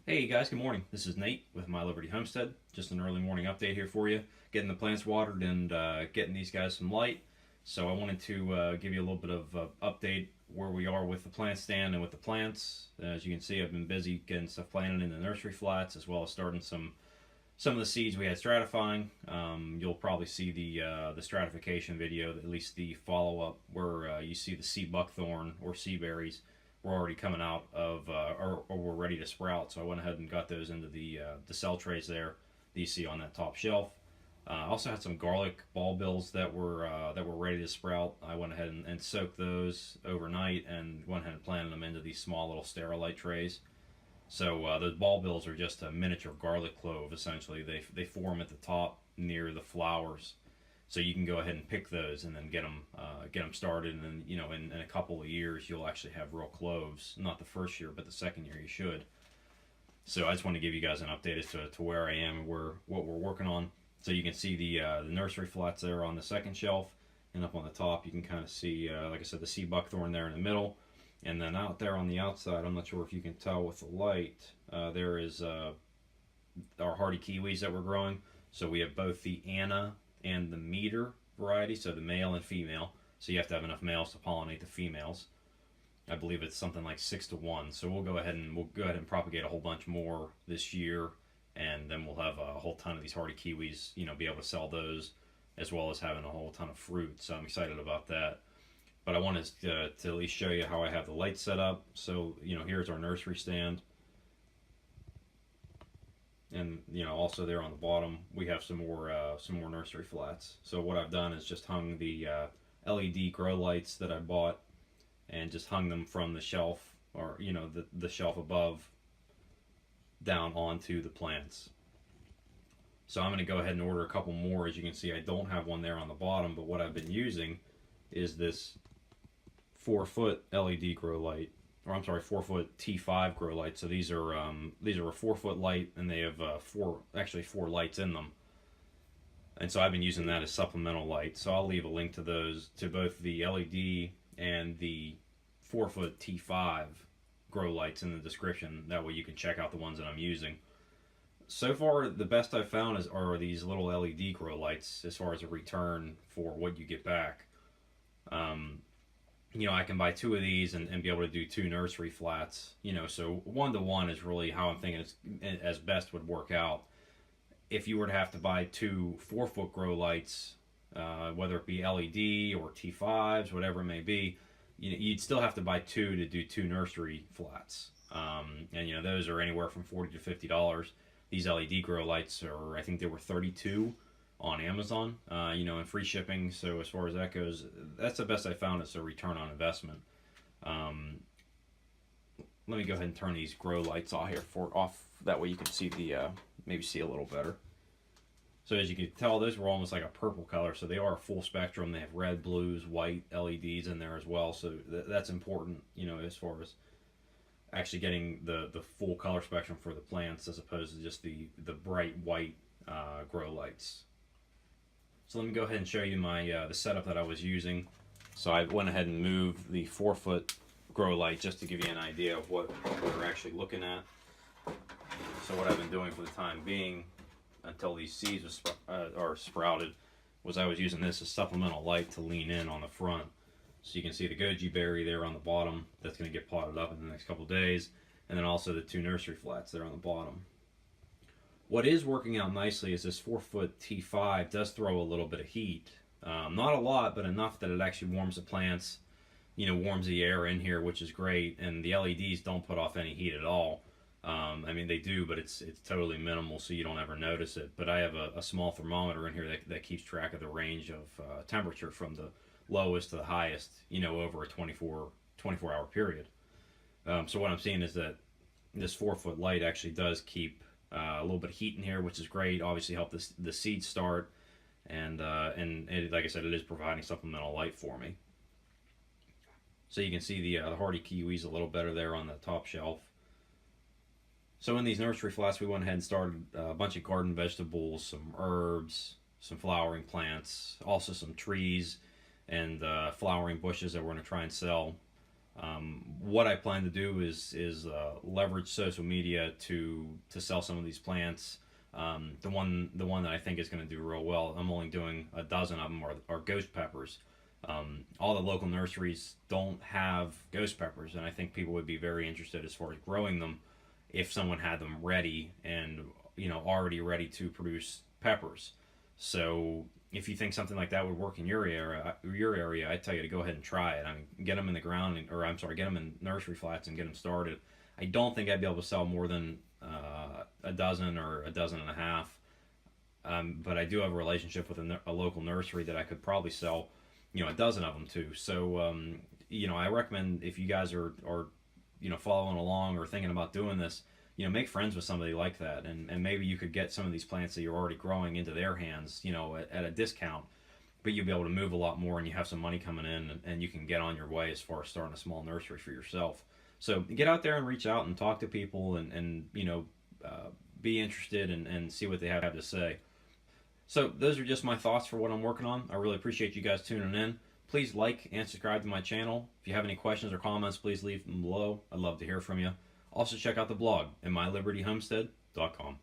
Hey guys, good morning. This is Nate with My Liberty Homestead. Just an early morning update here for you. Getting the plants watered and getting these guys some light. So I wanted to give you a little bit of update where we are with the plant stand and with the plants. As you can see, I've been busy getting stuff planted in the nursery flats as well as starting some of the seeds we had stratifying. You'll probably see the stratification video, at least the follow up where you see the sea buckthorn or sea berries were already coming out of or were ready to sprout. So I went ahead and got those into the cell trays there that you see on that top shelf. I also had some garlic bulbils that were ready to sprout. I went ahead and soaked those overnight and went ahead and planted them into these small little sterilite trays. So those bulbils are just a miniature garlic clove. Essentially, they form at the top near the flowers, so you can go ahead and pick those and then get them started. And then in a couple of years you'll actually have real cloves. Not the first year, but the second year you should. So I just want to give you guys an update as to where I am and what we're working on. So you can see the nursery flats there on the second shelf, and up on the top you can kind of see, like I said, the sea buckthorn there in the middle. And then out there on the outside, I'm not sure if you can tell with the light, there is our hardy kiwis that we're growing. So we have both the Anna and the meter variety, so the male and female. So you have to have enough males to pollinate the females. I believe it's something like 6 to 1. So we'll go ahead and propagate a whole bunch more this year, and then we'll have a whole ton of these hardy kiwis. Be able to sell those as well as having a whole ton of fruit. So I'm excited about that. But I wanted to at least show you how I have the lights set up. So here's our nursery stand, and also there on the bottom we have some more nursery flats. So what I've done is just hung the LED grow lights that I bought, and just hung them from the shelf, or the shelf above, down onto the plants. So I'm going to go ahead and order a couple more. As you can see, I don't have one there on the bottom, but what I've been using is this 4-foot LED grow light, or I'm sorry, 4-foot T5 grow light. So these are a 4-foot light, and they have four lights in them. And so I've been using that as supplemental light. So I'll leave a link to those, to both the LED and the 4-foot T5 grow lights, in the description. That way you can check out the ones that I'm using. So far, the best I've found are these little LED grow lights as far as a return for what you get back. I can buy 2 of these and be able to do 2 nursery flats. So 1 to 1 is really how I'm thinking it's as best would work out. If you were to have to buy 2 4-foot grow lights, whether it be LED or T5s, whatever it may be, you'd still have to buy 2 to do 2 nursery flats. And those are anywhere from $40 to $50. These LED grow lights I think they were 32 on Amazon, and free shipping. So as far as that goes, that's the best I found as a return on investment. Let me go ahead and turn these grow lights off. That way you can see maybe see a little better. So as you can tell, those were almost like a purple color. So they are a full spectrum. They have red, blues, white LEDs in there as well. So that's important, as far as actually getting the full color spectrum for the plants, as opposed to just the bright white grow lights. So let me go ahead and show you the setup that I was using. So I went ahead and moved the 4-foot grow light just to give you an idea of what we're actually looking at. So what I've been doing for the time being, until these seeds are sprouted, was I was using this as supplemental light to lean in on the front. So you can see the goji berry there on the bottom. That's going to get potted up in the next couple days. And then also the 2 nursery flats there on the bottom. What is working out nicely is this 4-foot T5 does throw a little bit of heat. Not a lot, but enough that it actually warms the plants, warms the air in here, which is great. And the LEDs don't put off any heat at all. They do, but it's totally minimal, so you don't ever notice it. But I have a small thermometer in here that keeps track of the range of temperature from the lowest to the highest, over a 24-hour period. So what I'm seeing is that this 4-foot light actually does keep a little bit of heat in here, which is great. Obviously help the seeds start, and like I said, it is providing supplemental light for me. So you can see the hardy kiwis a little better there on the top shelf. So in these nursery flats, we went ahead and started a bunch of garden vegetables, some herbs, some flowering plants, also some trees and flowering bushes that we're going to try and sell. What I plan to do is leverage social media to sell some of these plants. The one that I think is going to do real well, I'm only doing a dozen of them, are ghost peppers. All the local nurseries don't have ghost peppers, and I think people would be very interested as far as growing them if someone had them ready and already ready to produce peppers. So if you think something like that would work in your area, I tell you to go ahead and try it. I mean, get them in the ground, or I'm sorry, get them in nursery flats and get them started. I don't think I'd be able to sell more than a dozen or a dozen and a half. But I do have a relationship with a local nursery that I could probably sell, a dozen of them to. So, I recommend, if you guys are following along or thinking about doing this, make friends with somebody like that, and maybe you could get some of these plants that you're already growing into their hands, at a discount, but you'll be able to move a lot more, and you have some money coming in, and you can get on your way as far as starting a small nursery for yourself. So get out there and reach out and talk to people, and be interested and see what they have to say. So those are just my thoughts for what I'm working on. I really appreciate you guys tuning in. Please like and subscribe to my channel. If you have any questions or comments, please leave them below. I'd love to hear from you. Also check out the blog at mylibertyhomestead.com.